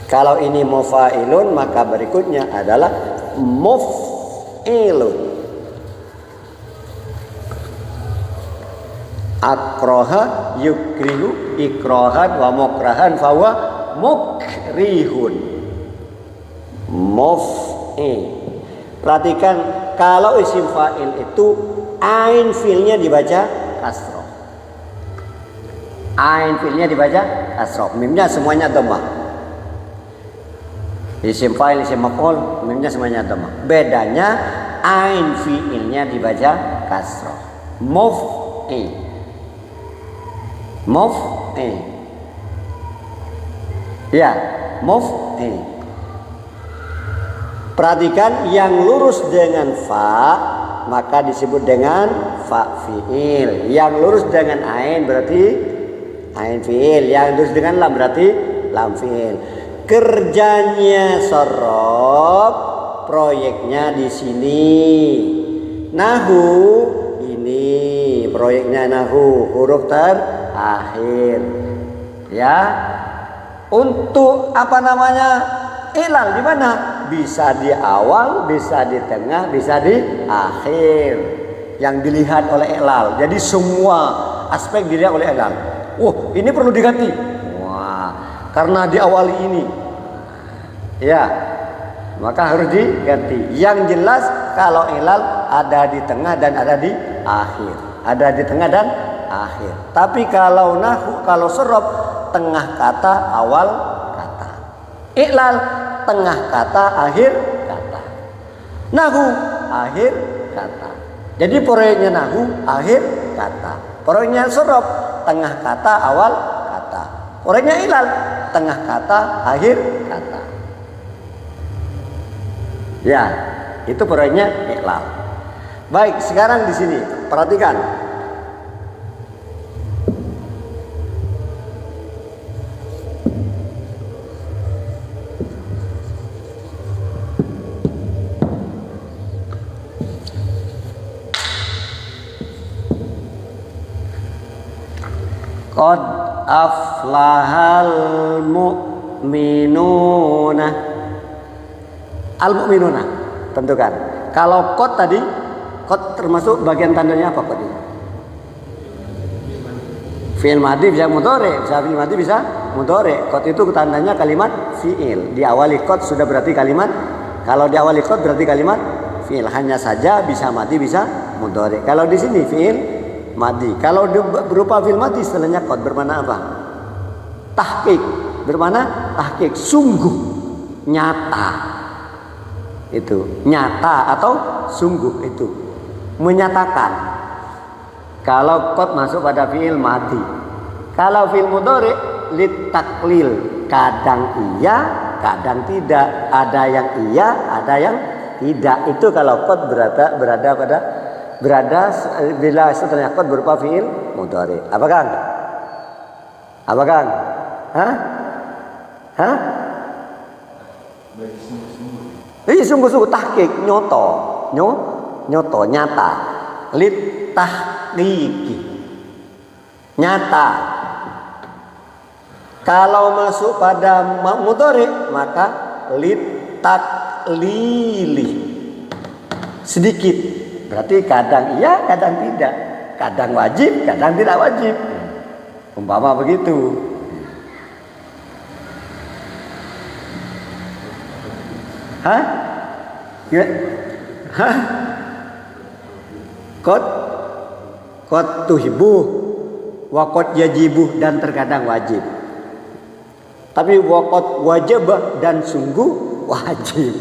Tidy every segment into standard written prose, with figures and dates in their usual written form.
Kalau ini mufailun maka berikutnya adalah muf'ilun. Akroha yukrihu ikrohan wa mukrahan fawa mukrihun. Muf'il. Perhatikan kalau isim fa'il itu ain fiilnya dibaca kasroh. Ain fiilnya dibaca kasroh. Mimnya semuanya dhammah. Isim fa'il, isim maf'ul, mimnya semuanya dhammah. Bedanya ain fiilnya dibaca kasroh. Muf'il. Muf'il. Ya, muf'il. Perhatikan yang lurus dengan fa maka disebut dengan fa fi'il. Yang lurus dengan ain berarti ain fi'il. Yang lurus dengan lam berarti lam fi'il. Kerjanya sorob, proyeknya di sini. Nahu ini proyeknya nahu, huruf terakhir. Ya. Untuk apa namanya? Ilal di mana? Bisa di awal, bisa di tengah, bisa di akhir. Yang dilihat oleh ilal. Jadi semua aspek dilihat oleh ilal. Ini perlu diganti. Karena diawali ini, ya, maka harus diganti. Yang jelas kalau ilal ada di tengah dan ada di akhir, ada di tengah dan akhir. Tapi kalau nahu, kalau sorob, tengah kata, awal kata. Ilal, tengah kata, akhir kata. Nahu, akhir kata. Jadi proyeknya nahu, akhir kata. Proyeknya sorob, tengah kata, awal kata. Proyeknya ilal, tengah kata, akhir kata. Ya, itu proyeknya ilal. Baik, sekarang di sini perhatikan. Qad aflahal mu'minuna. Al-mu'minuna tentukan. Kalau qad tadi, qad termasuk bagian tandanya apa qad ini? Fi'il madhi bisa mudhari, bisa fi'il madhi bisa mudhari. Qad itu tandanya kalimat fi'il. Diawali qad sudah berarti kalimat. Kalau diawali qad berarti kalimat fi'il. Hanya saja bisa madhi bisa mudhari. Kalau di sini fi'il madhi. Kalau berupa fi'il madhi istilahnya qad bermakna apa? Tahqiq. Bermakna tahqiq, sungguh, nyata. Itu nyata atau sungguh, itu menyatakan. Kalau qad masuk pada fi'il madhi. Kalau fi'il mudhari litaklil, kadang iya, kadang tidak. Ada yang iya, ada yang tidak. Itu kalau qad berada bila setelahnya qad berupa fi'il mudhari. Apa Kang? Apa Kang? Hah? Sungguh-sungguh tahqiq, nyoto, nyata. Litahqiqi, nyata. Kalau masuk pada mudhari maka litaklili, sedikit. Berarti kadang iya, kadang tidak. Kadang wajib, kadang tidak wajib. Umpama begitu. Hah? Ya. Hah? Qad tuhibbu wa qad yajibu, dan terkadang wajib. Tapi wa qad wajib dan sungguh wajib.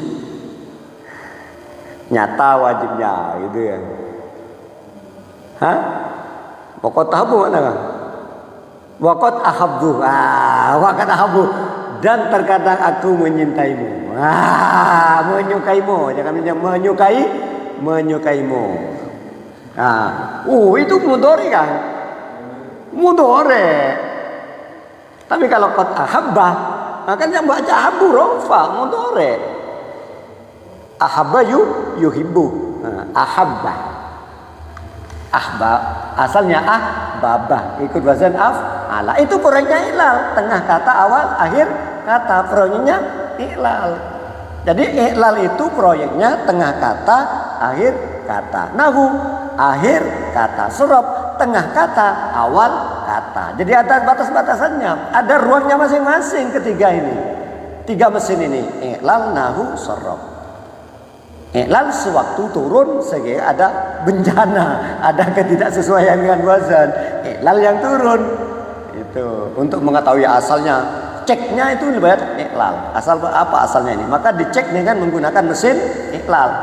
Nyata wajibnya gitu ya. Hah? Wa qad tahabbu mana Kang? Wa qad ahabbu. Wa qad ahabbu, dan terkadang aku menyintaimu. Menyukaimu, jangan menyukaimu. Itu mudhari kan? Mudhari. Tapi kalau qad ahabba, makanya baca ahabbu rafa, mudhari. Ahabba yuhibbu. Ahabba. Asalnya ahbaba, ikut wazan af'ala. Itu proyeknya ilal, tengah kata, awal, akhir kata, proyeknya i'lal. Jadi i'lal itu proyeknya tengah kata, akhir kata. Nahu akhir kata, sorof tengah kata, awal kata. Jadi ada batas-batasannya, ada ruangnya masing-masing ketiga ini. Tiga mesin ini, i'lal, nahu, sorof. I'lal sewaktu turun sehingga ada bencana, ada ketidaksesuaian dengan wazan. I'lal yang turun itu untuk mengetahui asalnya. Ceknya itu lihat i'lal. Asal apa asalnya ini? Maka dicek dengan menggunakan mesin i'lal.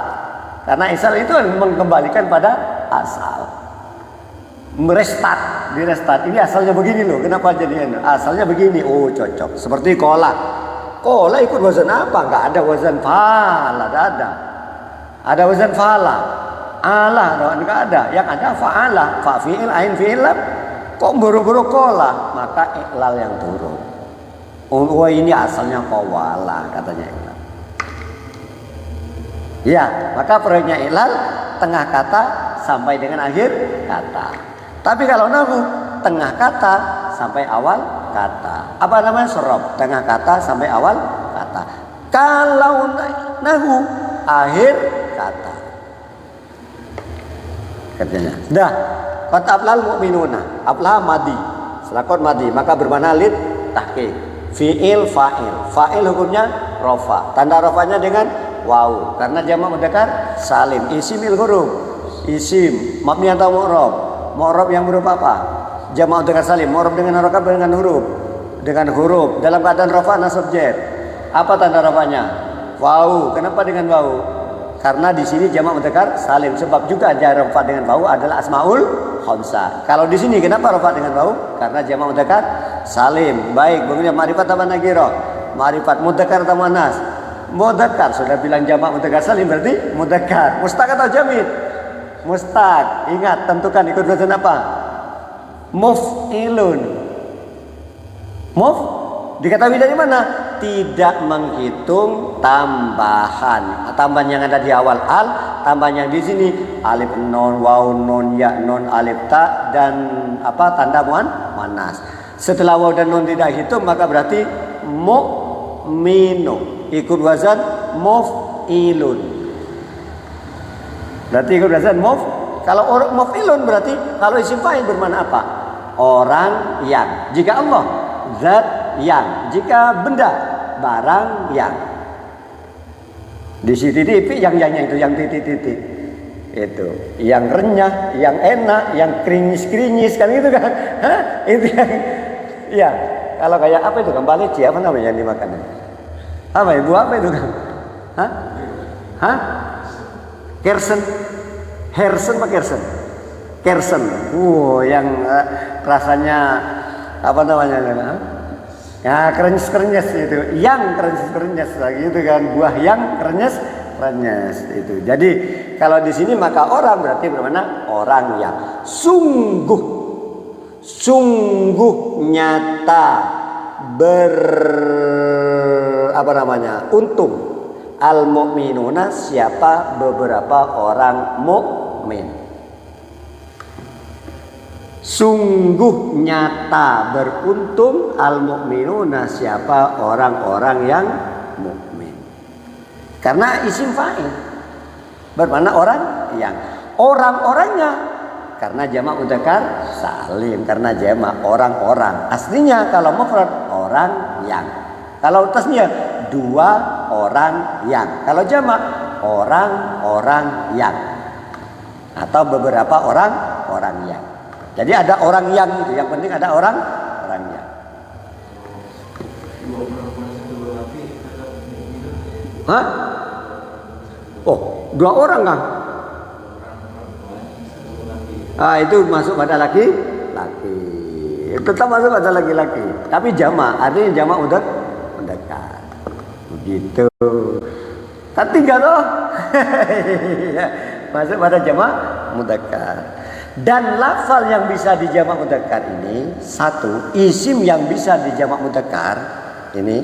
Karena i'lal itu mengembalikan pada asal. Merestart, direstart. Ini asalnya begini loh. Kenapa jadinya? Asalnya begini. Oh, cocok. Seperti kola. Kola ikut wazan apa? Enggak ada wazan fa'ala, enggak ada. Ada wazan fa'ala. Allah enggak ada. Yang ada fa'ala, fa fi'il, ain fi'il. Kok buru-buru kola? Maka i'lal yang turun. Oh, ini asalnya qawala katanya i'lal. Ya, maka proyeknya i'lal tengah kata sampai dengan akhir kata. Tapi kalau nahu tengah kata sampai awal kata. Apa namanya? Sorof, tengah kata sampai awal kata. Kalau nahu akhir kata. Katanya. Dah, qad aflal mu'minuna. Aflah madi. Selakon madi, maka bermakna lid tahqiq. Fi'il fa'il. Fa'il hukumnya rofa. Tanda rofanya dengan waw. Karena jamak mudzakkar salim. Isimil huruf. Isim mabni atau mu'rab. Mu'rab yang berupa apa? Jamak mudzakkar salim. Mu'rab dengan harokat dengan huruf. Dengan huruf dalam keadaan rofa na subjek. Apa tanda rofanya? Waw. Kenapa dengan waw? Karena di sini jamak mudzakkar salim. Sebab juga rofa dengan waw adalah asmaul khamsah. Kalau di sini kenapa rofa dengan waw? Karena jamak mudzakkar salim. Baik, bentuknya ma'rifat apa nakirah? Ma'rifat. Mudzakkar atau muannas? Mudzakkar. Sudah bilang jamak mudzakkar salim berarti mudzakkar. Mustaq atau jamid? Mustaq. Ingat, tentukan ikut wazan apa? Muf'ilun. Diketahui dari mana? Tidak menghitung tambahan. Tambahan yang ada di awal al, tambahan yang di sini alif non, waw non, ya non, alif ta dan apa tanda muannas. Setelah waw dan nun tidak hitung maka berarti mu'minu. Ikut wazan muf'ilun. Berarti ikut wazan kalau orang muf'ilun berarti kalau isim fa'il bermakna apa? Orang yang. Jika Allah zat yang. Jika benda barang yang. Di sini titik yang itu yang titik-titik. Itu yang renyah, yang enak, yang krinyis-krinyis kan itu kan. Hah? Itu yang iya, kalau kayak apa itu kan baleci apa namanya yang dimakan? Apa ibu apa itu kan? Hah? Kersen, apa kersen? Kersen. Yang rasanya apa namanya? Ya krenyes itu. Yang krenyes lagi itu kan buah yang krenyes itu. Jadi kalau di sini maka orang berarti bermakna orang yang sungguh nyata untung al mu'minuna siapa beberapa orang mukmin. Sungguh nyata beruntung al mu'minuna siapa orang-orang yang mukmin. Karena isim fa'il bermakna orang yang. Orang-orangnya karena jamak mudzakkar salim, karena jamak orang-orang. Aslinya kalau mufrad orang yang. Kalau tasnya dua orang yang. Kalau jamak orang-orang yang. Atau beberapa orang yang. Jadi ada orang yang itu, yang penting ada orang yang. Hah? Oh, dua orang kan? Itu masuk pada laki. Tetap masuk pada laki-laki. Tapi jamak, artinya jamak mudzakkar. Begitu. Kan tiga loh. Masuk pada jamak mudzakkar. Dan lafal yang bisa dijamak mudzakkar ini satu, isim yang bisa dijamak mudzakkar ini,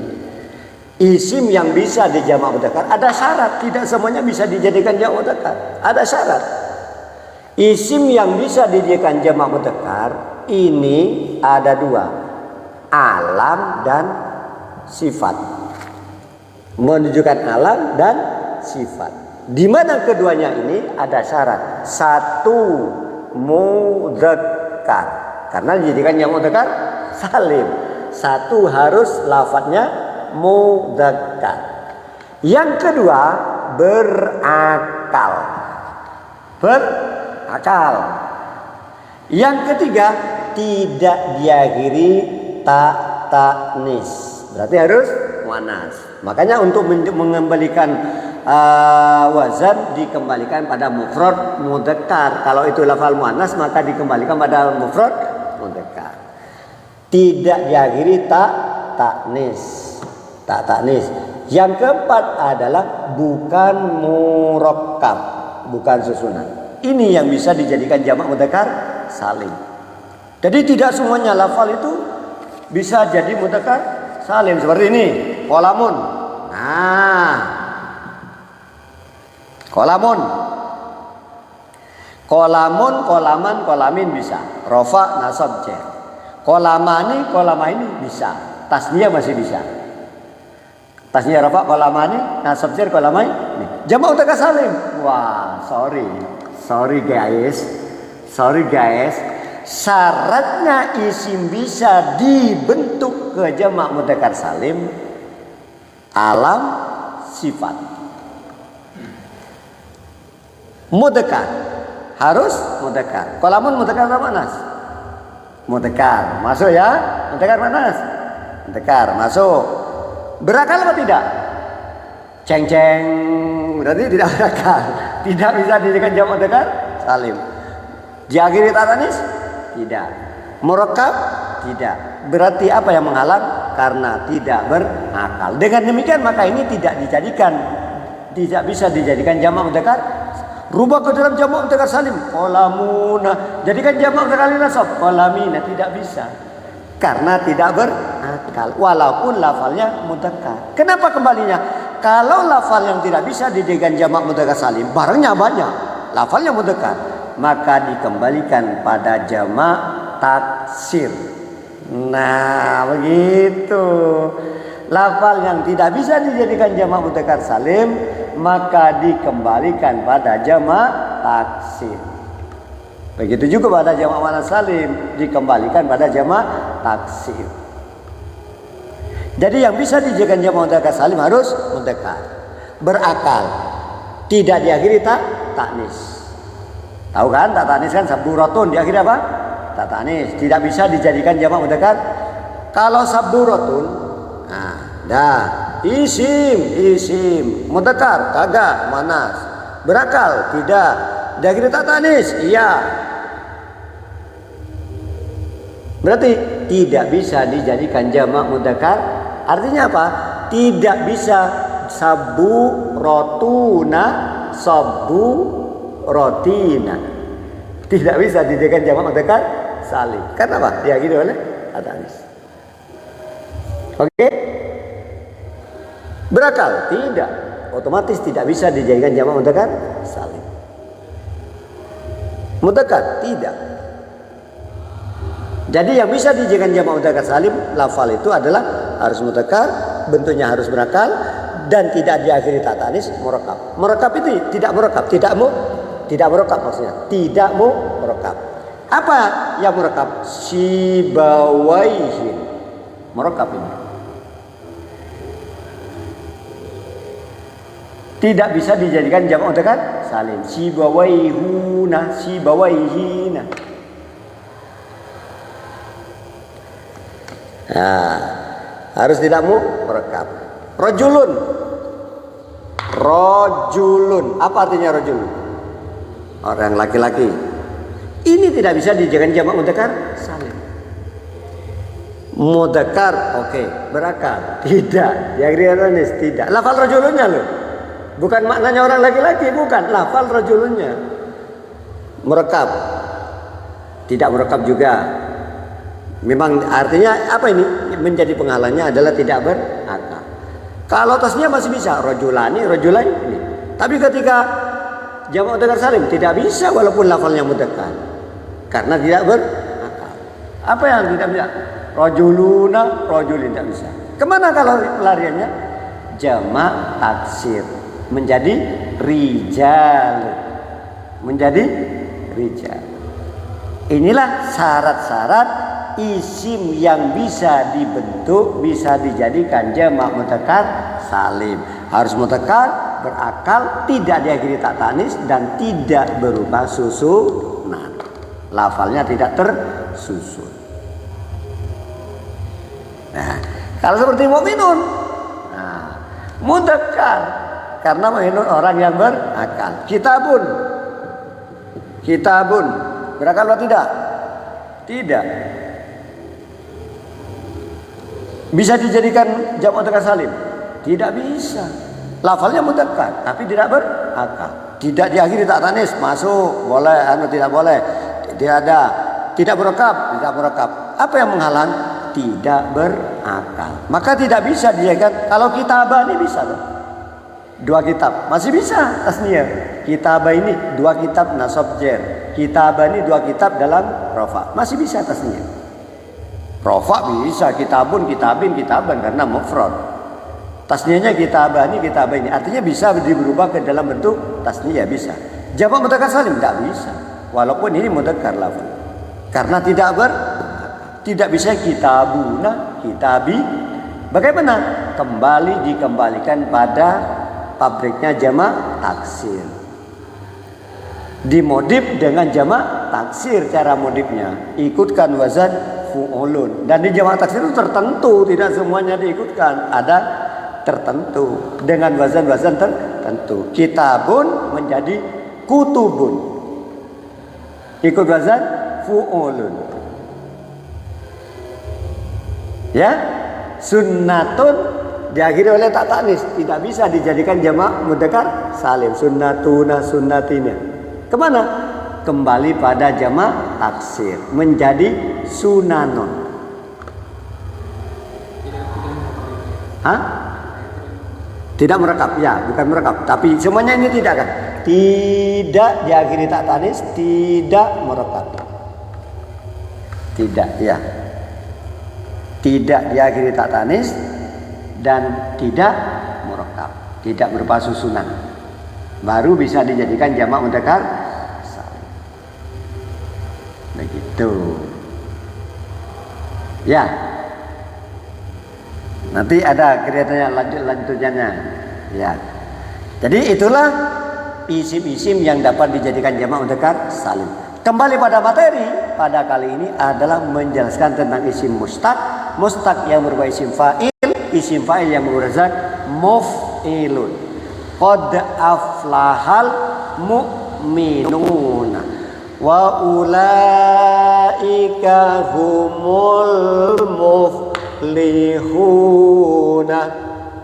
isim yang bisa dijamak mudzakkar ada syarat, tidak semuanya bisa dijadikan jamak mudzakkar. Ada syarat. Isim yang bisa dijadikan jamak mudzakkar ini ada dua, alam dan sifat. Menunjukkan alam dan sifat. Di mana keduanya ini ada syarat. Satu mudzakkar. Karena dijadikan yang mudzakkar salim. Satu harus lafadznya mudzakkar. Yang kedua berakal. Berakal. Yang ketiga tidak diakhiri ta'nis. Berarti harus muannas. Makanya untuk mengembalikan wazan dikembalikan pada mufrad mudzakkar. Kalau itu lafal muannas maka dikembalikan pada mufrad mudzakkar. Tidak diakhiri ta'nis. Ta'nis. Yang keempat adalah bukan murakkab, bukan susunan. Ini yang bisa dijadikan jamak mudzakkar salim. Jadi tidak semuanya lafal itu bisa jadi mudzakkar salim. Seperti ini, qalamun. Nah, qalamun. Qalamun, qalaman, qalamin bisa. Rafa, nasab, jar. Qalamani, qalamaini bisa. Tasniyah masih bisa. Tasniyah rafa, qalamani, nasab, jar, qalamaini. Jamak mudzakkar salim. Wah, sorry guys. Syaratnya isim bisa dibentuk ke jamak mudzakkar salim alam sifat. Mudzakkar harus mudzakkar. Qalamun mudzakkar atau muannas? Mudzakkar. Masuk ya? Mudzakkar muannas? Mudzakkar, masuk. Berakal apa tidak? Ceng-ceng. Berarti tidak berakal. Tidak bisa dijadikan jamak mudzakkar salim. Diakhiri ta'nis? Tidak. Murakkab? Tidak. Berarti apa yang menghalang? Karena tidak berakal. Dengan demikian maka ini tidak bisa dijadikan jamak mudzakkar. Rubah ke dalam jamak mudzakkar salim. Qalamuna. Jadikan jamak mudzakkar nasab. Qalamina. Tidak bisa. Karena tidak berakal. Walaupun lafalnya mudzakkar. Kenapa kembalinya? Kalau lafal yang tidak bisa dijadikan jamak mudzakkar salim, barangnya banyak. Lafalnya mudzakkar, maka dikembalikan pada jamak taksir. Nah, begitu. Lafal yang tidak bisa dijadikan jamak mudzakkar salim, maka dikembalikan pada jamak taksir. Begitu juga pada jamak muannas salim, dikembalikan pada jamak taksir. Jadi yang bisa dijadikan jamak mudzakkar salim harus mudzakkar, berakal, tidak diakhiri ta'nis. Tahu kan ta'nis kan sabduratun diakhiri apa? Ta'nis. Tidak bisa dijadikan jamak mudzakkar. Kalau sabduratun, isim mudzakkar kagak muannas. Berakal tidak. Diakhiri ta'nis, iya. Berarti tidak bisa dijadikan jamak mudzakkar. Artinya apa? Tidak bisa sabu rotina. Tidak bisa dijadikan jamak mudzakkar salim. Karena apa? Diakhiri oleh ta'nis. Oke? Berakal? Tidak. Otomatis tidak bisa dijadikan jamak mudzakkar salim. Mudzakkar? Tidak. Jadi yang bisa dijadikan jamak mudzakkar salim lafal itu adalah harus mudzakkar, bentuknya harus berakal dan tidak diakhiri ta'nis, murakkab. Murakkab itu tidak murakkab, tidak murakkab maksudnya. Tidak murakkab. Apa yang murakkab? Sibawaihin. Murakkab ini. Tidak bisa dijadikan jamak mudzakkar salim. Sibawaihuna, sibawaihina. Nah, harus tidak murakkab. Rajulun. Apa artinya rajulun? Orang laki-laki. Ini tidak bisa dijadikan jamak mudzakkar salim. Mudzakkar, oke. Berakal, tidak. Diakhiri ta'nis, tidak. Lafal rajulunnya loh. Bukan maknanya orang laki-laki, bukan. Lafal rajulunnya. Murakkab. Tidak murakkab juga. Memang artinya apa ini? Menjadi penghalangnya adalah tidak berakal. Kalau tasnya masih bisa rajulani, rajulaini. Tapi ketika jamak mudzakkar salim tidak bisa walaupun lafalnya mudzakkar. Karena tidak berakal. Apa yang tidak bisa? Rajuluna, rajulin tidak bisa. Kemana kalau lariannya? Jamak taksir menjadi rijal, menjadi rijal. Inilah syarat-syarat isim yang bisa dibentuk, bisa dijadikan jamak mudzakkar salim. Harus mudzakkar, berakal, tidak diakhiri tak tanis, dan tidak berupa susunan. Lafalnya tidak tersusun. Nah, kalau seperti mukminun, nah, mudzakkar karena mukminun orang yang berakal. Kitabun, kitabun berakal atau tidak? Tidak. Bisa dijadikan jamak mudzakkar salim? Tidak bisa. Lafalnya mudzakkar tapi tidak berakal. Tidak diakhiri tak tanis, masuk boleh, tidak boleh. Tidak ada. Tidak berakal, tidak berakal. Apa yang menghalang? Tidak berakal. Maka tidak bisa dijadikan. Kalau kitabah ini bisa loh. Dua kitab masih bisa tasniyah. Kitabah ini dua kitab nasab jar. Kitabah ini dua kitab dalam rafa. Masih bisa tasniyah. Rafa bisa, kitabun, kitabin, kitaban karena mufrad. Tasniyahnya kitabah ini, kitabah ini. Artinya bisa berubah ke dalam bentuk tasniyah bisa. Jamak mudzakkar salim tidak bisa. Walaupun ini mudzakkar lafaz. Karena tidak bisa kitabuna, kitabi. Bagaimana? Kembali dikembalikan pada pabriknya jamak taksir. Dimodif dengan jamak taksir cara modifnya. Ikutkan wazan fu'ulun. Dan di jamak taksir itu tertentu, tidak semuanya diikutkan. Ada tertentu dengan wazan-wazan tertentu. Kitabun menjadi kutubun. Ikut wazan fu'ulun. Ya, sunnatun diakhiri oleh tak tanis, tidak bisa dijadikan jamak mudzakkar salim. Sunnatuna, sunnatina. Kemana? Kembali pada jamak taksir menjadi sunanun. Hah? Tidak merekap, ya, bukan merekap. Tapi semuanya ini tidak kan? Tidak diakhiri tak tanis, tidak merekap. Tidak, ya. Tidak diakhiri tak tanis dan tidak murakab, tidak berupa susunan, baru bisa dijadikan jamak mudzakkar salim. Begitu ya. Nanti ada kriterianya lanjutannya ya. Jadi itulah isim-isim yang dapat dijadikan jamak mudzakkar salim. Kembali pada materi pada kali ini adalah menjelaskan tentang isim mustaq. Mustaq yang berupa isim fa'il, isim fa'il yang berupa muf'ilun. Qad aflahal mu'minun wa ulaika humul muflihun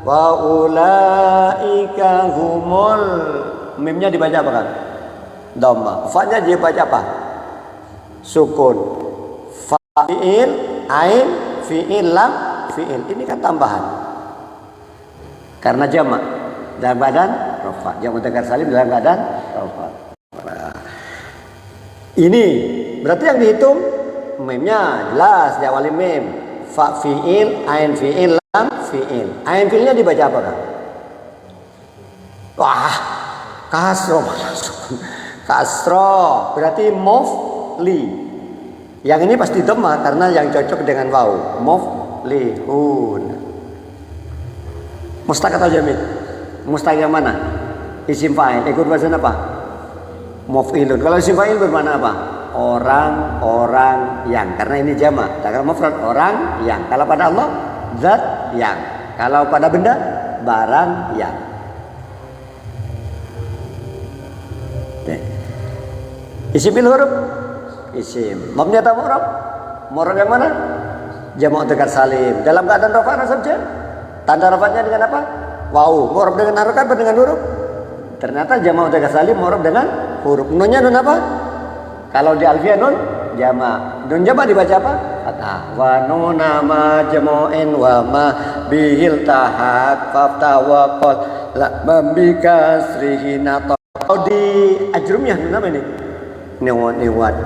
wa ulaika humul. Mimnya dibaca apa kan? Dhamma. Fa-nya dibaca apa? Sukun. Fa'il, ain, fi'il, lam, fi'il. Ini kan tambahan. Karena jamak dalam keadaan rafa. Jamak mudzakkar salim dalam keadaan rafa. Nah, ini berarti yang dihitung mimnya jelas diawali mim. Fa fi'il, ain fi'il, lam fi'il. Ain fi'ilnya dibaca apa kan? Wah, kasro. Kasro berarti mufli. Yang ini pasti dhamma karena yang cocok dengan waw. Muflihun. Mustaq atau jamid? Mustaq yang mana? Isim fa'il. Ikut wazan apa? Muf'ilun. Kalau isim fa'il bermakna apa? Orang-orang yang. Karena ini jamak. Kalau mufrad orang yang. Kalau pada Allah zat yang. Kalau pada benda barang yang. Isim huruf, isim. Mabni atau mu'rab? Mu'rab yang mana? Jamak mudzakkar salim. Dalam keadaan rafa nasab jar. Tanda rafanya dengan apa? Waw. Mu'rab dengan harokat atau dengan huruf? Ternyata jamak mudzakkar salim mu'rab dengan huruf. Nunnya nun apa? Kalau di alfiyah nun jamak. Nun jamak dibaca apa? Fathah. Wa nuna ma jama'in wa ma bihil tahak faftah wa qad la mambikasrihi nato. Kalau di ajrumiyah nun apa ini? Newat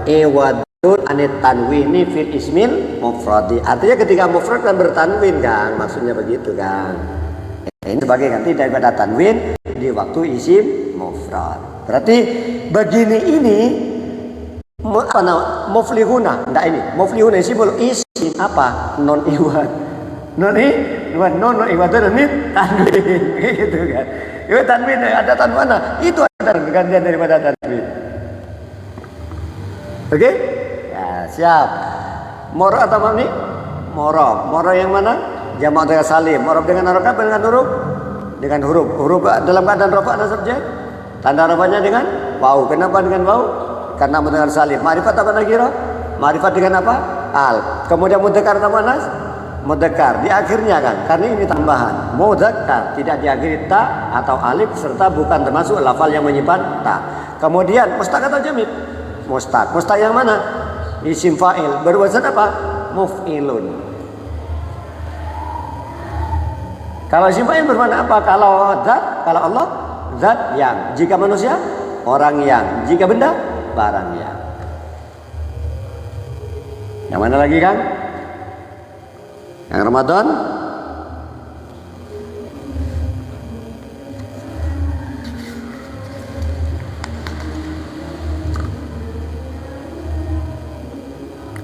anit tanwini fil ismil mufradi. Artinya ketika mufrad kan bertanwin kan, maksudnya begitu kan. Ini sebagai ganti daripada tanwin di waktu isim mufrad. Berarti begini ini apa nama muflihuna? Enggak, ini muflihuna isim apa? Non iwan. Non iwan itu ini tanwin gitu kan. Itu tanwin ada tanwin mana? Itu ada gantian daripada tanwin. Oke? Ya, siap. Moro atau mabni? Moro. Moro yang mana? Jamak dengan salim. Moro dengan harokat apa dengan huruf? Dengan huruf. Huruf dalam keadaan rafa dan subjek. Tanda rafanya dengan wau. Kenapa dengan wau? Karena dengan salim. Ma'rifat apa nakirah? Ma'rifat dengan apa? Al. Kemudian mudzakkar atau muannas? Mudzakkar. Di akhirnya kan, karena ini tambahan. Mudzakkar tidak diakhiri ta atau alif serta bukan termasuk lafal yang menyimpan ta. Kemudian mustaq atau jamid? Mustaq. Mustaq yang mana? Isim fa'il. Berwazan apa? Muf'ilun. Kalau isim fa'il bermakna apa? Kalau zat, kalau Allah zat yang. Jika manusia, orang yang. Jika benda, barang yang. Yang mana lagi kan? Yang Ramadan?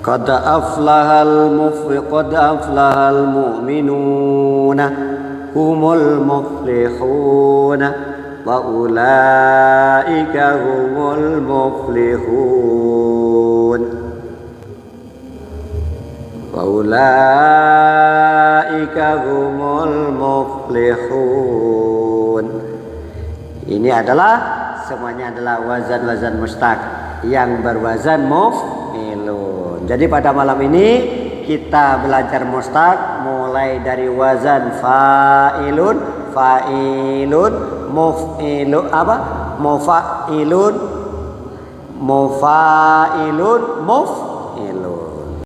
Qad aflahal mu'minuna humul muflihuna wa ulaika humul muflihun wa ulaika humul muflihun. Ini adalah semuanya adalah wazan-wazan mustaq yang berwazan muf'ilun. Jadi pada malam ini kita belajar mustaq mulai dari wazan fa'ilun, fa'ilun, muf'ilun, apa? Mufa'ilun, mufa'ilun, muf'ilun.